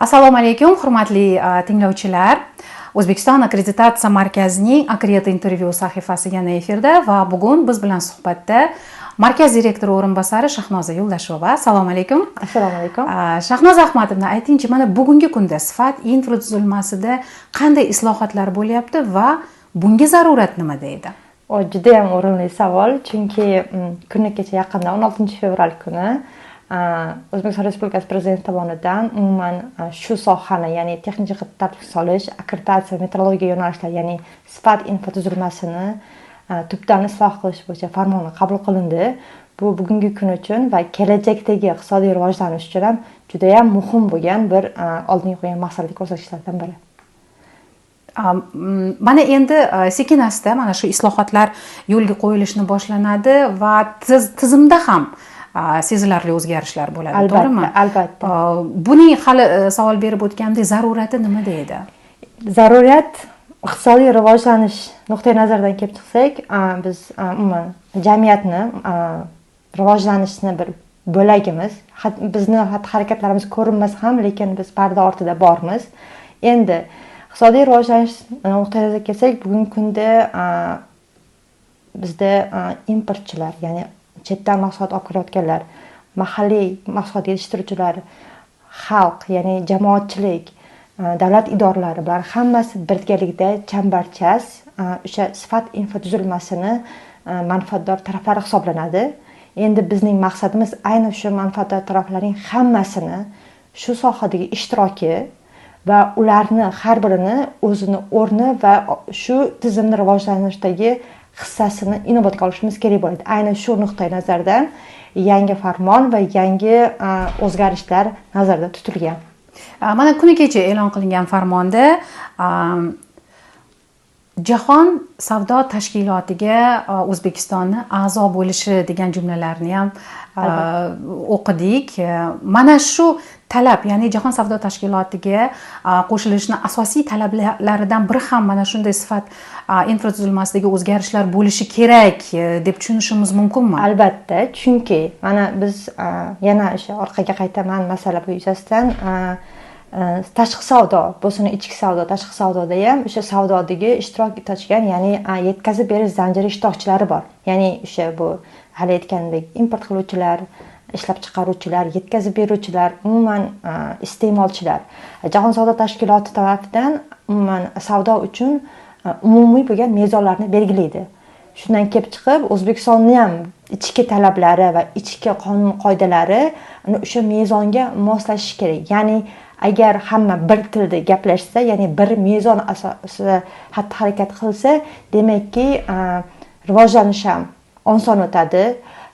Assalomu alaykum, hurmatli tinglovchilar. O'zbekiston akkreditatsiya markazining Akredit intervyu sahifasi yana efirda va bugun biz bilan suhbatda markaz direktori o'rinbosari Shahnoza Yo'ldasheva. Assalomu alaykum. Assalomu alaykum. Shahnoza Ahmadovna, aytingchi, mana bugungi kunda sifat infratuzilmasida qanday islohotlar bo'lyapti va bunga zarurat nimada edi? Juda ham o'rinli savol, chunki kunni kecha yaqinda 16-fevral kuni O'zbekiston Respublikasi Prezidenti tomonidan umuman shu sohani, ya'ni texnik jihatdan tartibga solish, akkreditatsiya, metrologiya yo'nalishlari, ya'ni sifat infratuzilmasini tubdan isloh qilish bo'yicha farmoni qabul qilindi. Bu bugungi kun uchun va kelajakdagi iqtisodiy rivojlanish uchun ham juda ham muhim bo'lgan bir oldinga qo'ygan maqsadli ko'rsatkichlardan biri. Mana endi sekin-asta mana shu islohotlar yo'lga qo'yilishni boshlanadi va tizimda ham sezilarli o'zgarishlar bo'ladi, to'g'rimi? Albatta. Buning hali savol berib o'tgandek zarurati nimada edi? Zaruriyat iqtisodiy rivojlanish nuqtai nazaridan kelib chiqsak, biz umuman jamiyatni rivojlanishni bir bo'lagimiz. Bizni harakatlarimiz ko'rinmas ham, lekin biz parda ortida bormiz. Endi iqtisodiy rivojlanish nuqtai nazariga kelsak, bugungi kunda bizda importchilar, ya'ni chetdan mahsulot olib kelayotganlar, mahalliy mahsulot yetishtiruvchilar, xalq, ya'ni jamoatchilik, davlat idoralari bilan hammasi birgalikda chambarchas o'sha sifat infratuzilmasini manfaatdor taraflari hisoblanadi. Endi bizning maqsadimiz ayni shu manfaatdor taraflarning hammasini shu sohadagi ishtiroki va ularni har birini o'zini o'rni va shu tizimni rivojlanishdagi hissasini inobatga olishimiz kerak bo'ladi. Ayni shu nuqtai nazardan yangi farmon va yangi o'zgarishlar nazarda tutilgan. Mana kuni kecha e'lon qilingan farmonda Jahon savdo tashkilotiga O'zbekistonni a'zo bo'lishi degan jumlalarni ham o'qidik. Mana shu talab, ya'ni Jahon savdo tashkilotiga qo'shilishni asosiy talablaridan biri ham mana shunday sifat infratuzilmasidagi o'zgarishlar bo'lishi kerak deb tushunishimiz mumkinmi? Albatta, chunki mana biz yana o'sha orqaga qaytaman masala bu yuzasidan tashqi savdo, bo'lsin ichki savdo, tashqi savdoda ham o'sha savdodagi ishtirok etayotgan, ya'ni yetkazib berish zanjiri ishtirokchilari bor. Ya'ni o'sha bu hali aytgandek import qiluvchilar, ishlab chiqaruvchilar, yetkazib beruvchilar, umuman iste'molchilar. Jahon savdo tashkiloti tomonidan umuman savdo uchun umumiy bo'lgan mezonlarni belgilaydi. Shundan kelib chiqib, O'zbekistonning ham ichki talablari va ichki qonun qoidalari o'sha mezonga moslashishi kerak. Ya'ni agar hamma bir tilda gaplashsa, ya'ni bir mezon asosida xatti-harakat qilsa, demakki rivojlanish ham oson o'tadi,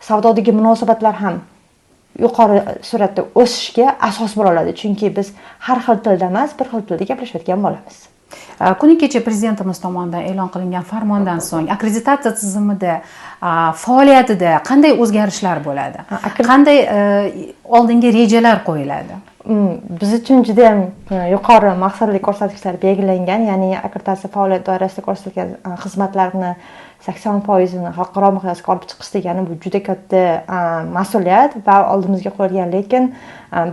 savdodagi munosabatlar ham yuqori sur'atda o'sishga asos bo'la oladi. Chunki biz har xil tilda emas, bir xil tilda gaplashayotgan bo'lamiz. Kuni kecha prezidentimiz tomonidan e'lon qilingan farmondan so'ng akkreditatsiya tizimida faoliyatida qanday o'zgarishlar bo'ladi? Qanday oldingi rejalar qo'yiladi? Biz uchun juda ham yuqori maqsadli ko'rsatkichlar belgilangan, ya'ni akkreditatsiya faoliyat doirasida ko'rsatilgan xizmatlarni 80%ni xalqaro miqyosga olib chiqish degani bu juda katta mas'uliyat va oldimizga qo'yilgan, lekin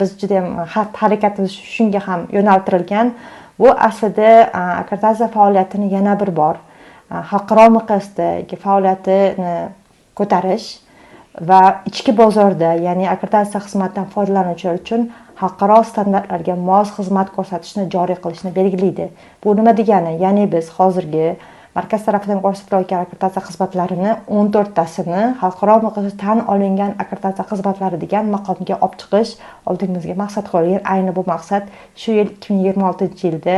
biz juda ham harakatimiz shunga ham yo'naltirilgan. Bu aslida akkreditatsiya faoliyatini yana bir bor xalqaro miqyosdagi faoliyatini ko'tarish va ichki bozorda, ya'ni akkreditatsiya xizmatidan foydalanuvchilar uchun xalqaro standartlarga mos xizmat ko'rsatishni joriy qilishni belgilaydi. Bu nima degani? Ya'ni biz hozirgi markaz tarafidan ko'rsatilayotgan akkreditatsiya xizmatlarini 14 tasini xalqaro miqyosda tan olingan akkreditatsiya xizmatlari degan maqomga olib chiqish oldimizga maqsad qo'yilgan. Ayni bu maqsad shu yil 2026-yilda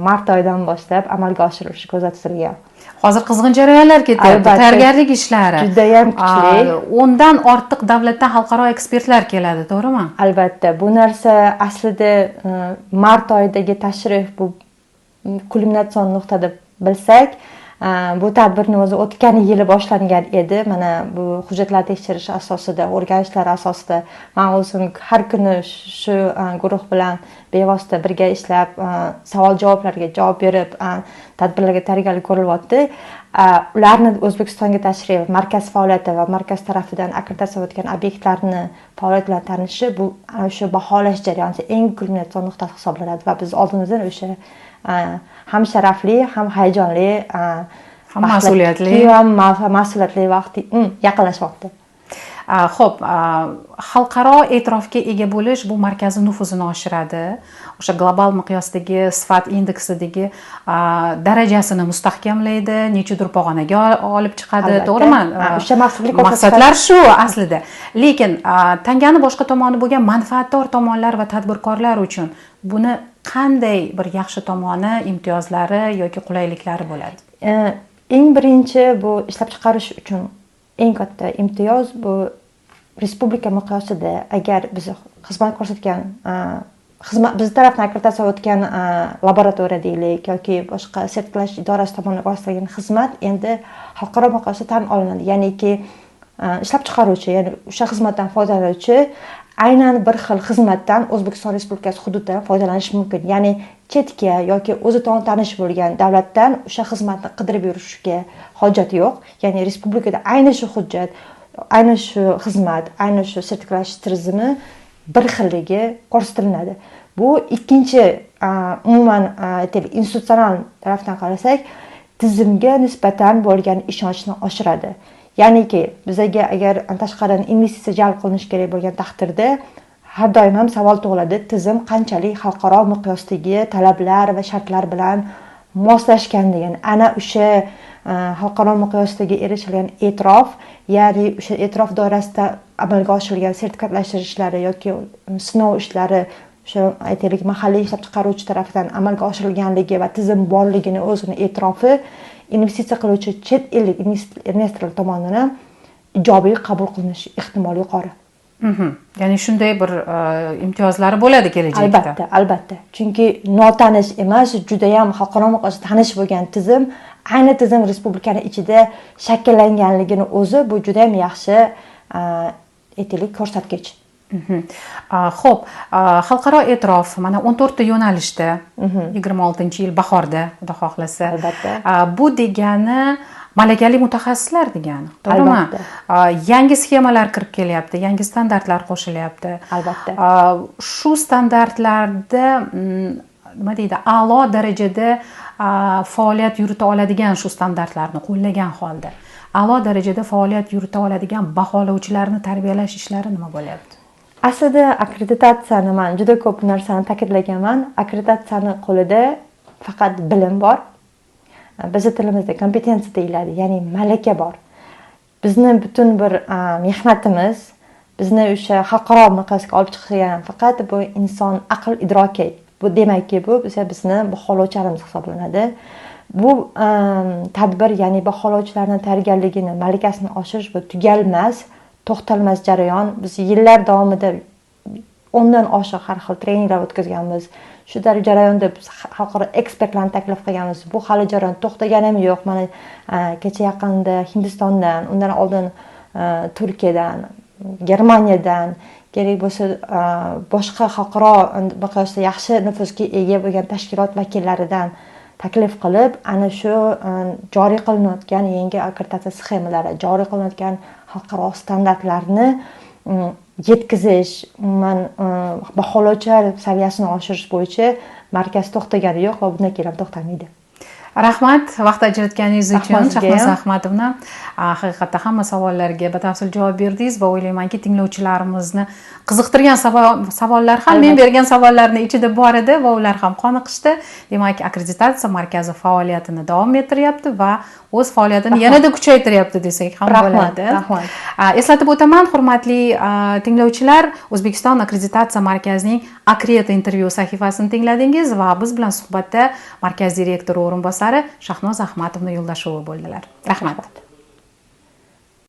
mart oyidan boshlab amalga oshirilishi ko'zda tutilgan. Hozir qizg'in jarayonlar ketyapti, tayyorgarlik ishlari. Juda ham kuchli. O'ndan ortiq davlatdan xalqaro ekspertlar keladi, to'g'rimi? Albatta, bu narsa aslida mart oyidagi tashrif bu kulminatsion nuqta deb bilsak, bu tadbirni o'zi o'tgan yili boshlangan edi. Mana bu hujjatlar tekshirish asosida, o'rganishlar asosida men o'zim har kuni shu guruh bilan bevosita birga ishlab, savol-javoblarga javob berib, tadbirlarga tayyorgarlik ko'rilyapti. ularni O'zbekistonga tashrif, markaz faoliyati va markaz tarafidan akkreditatsiya o'tgan obyektlarni faoliyat bilan tanishi bu o'sha baholash jarayonida eng kulminatsion nuqta hisoblanadi va biz oldimizdan o'sha ham sharafli, ham hayajonli, ham mas'uliyatli vaqt yaqinlashmoqda. Xo'p, xalqaro e'tirofga ega bo'lish bu markazni nufuzini oshiradi. O'sha global miqyosdagi sifat indeksidagi darajasini mustahkamlaydi, nechidir pog'onaga olib chiqadi, to'g'rimi? O'sha maqsadlar shu aslida. Lekin tangani boshqa tomoni bo'lgan manfaatdor tomonlar va tadbirkorlar uchun buni qanday bir yaxshi tomoni, imtiyozlari yoki qulayliklari bo'ladi? Eng birinchi bu ishlab chiqarish uchun eng katta imtiyoz bu respublika miqyosida agar biz xizmat ko'rsatgan biz tarafdan akkreditatsiya o'tgan laboratoriya deylik yoki boshqa sertifikash idorasi tomonidan ko'rsatilgan xizmat endi xalqaro miqyosda tan olinadi. Ya'niki ishlab chiqaruvchi, ya'ni o'sha xizmatdan foydalanuvchi aynan bir xil xizmatdan O'zbekiston Respublikasi hududidan foydalanish mumkin. Ya'ni chetga yoki o'zi tanish bo'lgan davlatdan o'sha xizmatni qidirib yurishga hojat yo'q. Ya'ni respublikada ayni shu hujjat, ayni shu xizmat, ayni shu sertifikalash tizimi bir xilligi ko'rsatiladi. Bu ikkinchi umuman institutsional tarafdan qarasak, tizimga nisbatan bo'lgan ishonchni oshiradi. Ya'niki bizga agar tashqaridan investitsiya jalb qilinish kerak bo'lgan taqdirda har doim ham savol tug'iladi, tizim qanchalik xalqaro miqyosdagi talablar va shartlar bilan moslashgan degan. Ana o'sha xalqaro miqyosdagi erishilgan e'tirof, ya'ni o'sha e'tirof doirasida amalga oshirilgan sertifikatlashtirish ishlari yoki sinov ishlari o'sha aytaylik mahalliy ishlab chiqaruvchi tomonidan amalga oshirilganligi va tizim borligini o'zini e'tirofi investitsiya qiluvchi chet ellik investorlar tomonidan ijobiy qabul qilinishi ehtimoli yuqori. Ya'ni shunday bir imtiyozlari bo'ladi kelajakda. Albatta. Chunki notanish emas, juda ham xalqaro miqyosda tanish bo'lgan tizim, ayni tizim respublikaning ichida shakllanganligini o'zi bu juda ham yaxshi aytaylik ko'rsatkich. Xo'p, xalqaro e'tirof mana 14 ta yo'nalishda 26-yil bahorda, xudo xohlasa. Albatta. Bu degani malakali mutaxassislar degani, to'g'rimi? Yangi sxemalar kirib kelyapti, yangi standartlar qo'shilyapti. Albatta. Shu standartlarda nima deydi, a'lo darajada faoliyat yurita oladigan shu standartlarni qo'llagan holda a'lo darajada faoliyat yurita oladigan baholovchilarni tarbiyalash ishlari nima bo'lyapti? Aslida akkreditatsiyani men juda ko'p narsani ta'kidlaganman. Akkreditatsiyani qo'lida faqat bilim bor. Bizning tilimizda kompetensiya deyiladi, ya'ni malaka bor. Bizni butun bir mehnatimiz, bizni o'sha xalqaro miqyosga olib chiqgan faqat bu inson aql idroki. Bu demakki, bu bizni baholovchilarimiz hisoblanadi. Bu tadbir, ya'ni baholovchilarning tayyorgarligini, malakasini oshirish bu tugalmas, to'xtalmas jarayon. Biz yillar davomida 10 dan oshiq har xil treninglar o'tkazganmiz. Shu jarayonda biz xalqaro ekspertlarni taklif qilganmiz. Bu hali jarayon to'xtagani ham yo'q. Mana kecha yaqinda Hindistondan, undan oldin Turkiyadan, Germaniyadan, kerak bo'lsa boshqa xalqaro miqyosda yaxshi nufuzga ega bo'lgan tashkilot vakillaridan taklif qilib, ana shu joriy qilinayotgan yangi akkreditatsiya sxemalari, joriy qilinayotgan xalqaro standartlarni yetkazish, baholovchilar saviyasini oshirish bo'yicha markaz to'xtagani yo'q va bundan keyin ham to'xtamaydi. Rahmat, vaqt ajratganingiz uchun Shahnoza Ahmadovna. Haqiqatda hamma savollarga batafsil javob berdingiz va o'ylaymanki tinglovchilarimizni qiziqtirgan savollar ham men bergan savollarning ichida bor edi va ular ham qoniqishdi. Demak, akkreditatsiya markazi faoliyatini davom ettiryapti va o'z faoliyatini yanada kuchaytiryapti desak ham bo'ladi. Eslatib o'taman, hurmatli tinglovchilar, O'zbekiston akkreditatsiya markazining Akreta intervyu sahifasini tingladingiz va biz bilan suhbatda markaz direktori o'rinbosari Shahnoza Ahmadovna Yo'ldashuva bo'ldilar. Rahmat.